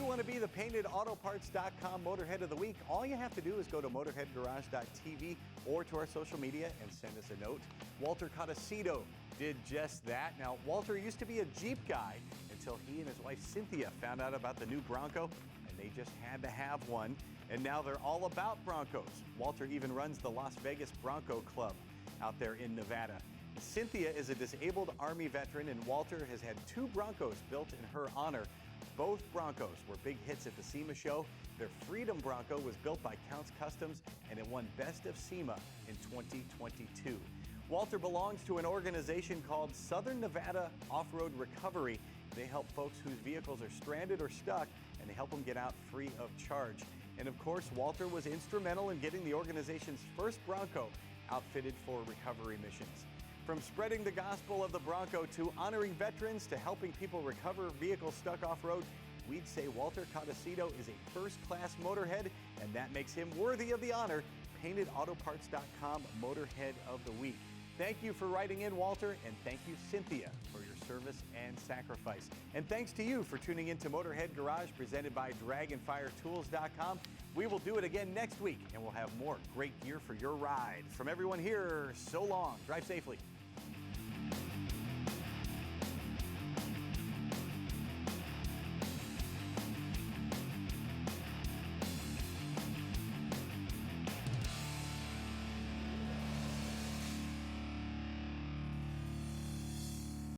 you want to be the paintedautoparts.com Motorhead of the Week, all you have to do is go to motorheadgarage.tv or to our social media and send us a note. Walter Codesido did just that. Now, Walter used to be a Jeep guy until he and his wife Cynthia found out about the new Bronco, and they just had to have one. And now they're all about Broncos. Walter even runs the Las Vegas Bronco Club out there in Nevada. Cynthia is a disabled Army veteran, and Walter has had 2 Broncos built in her honor. Both Broncos were big hits at the SEMA show. Their Freedom Bronco was built by Counts Customs, and it won Best of SEMA in 2022. Walter belongs to an organization called Southern Nevada Off-Road Recovery. They help folks whose vehicles are stranded or stuck, and they help them get out free of charge. And of course, Walter was instrumental in getting the organization's first Bronco outfitted for recovery missions. From spreading the gospel of the Bronco to honoring veterans to helping people recover vehicles stuck off-road, we'd say Walter Codesido is a first-class motorhead, and that makes him worthy of the honor, paintedautoparts.com Motorhead of the Week. Thank you for writing in, Walter, and thank you, Cynthia, for your service and sacrifice. And thanks to you for tuning in to Motorhead Garage, presented by DragonFireTools.com. We will do it again next week, and we'll have more great gear for your ride. From everyone here, so long. Drive safely.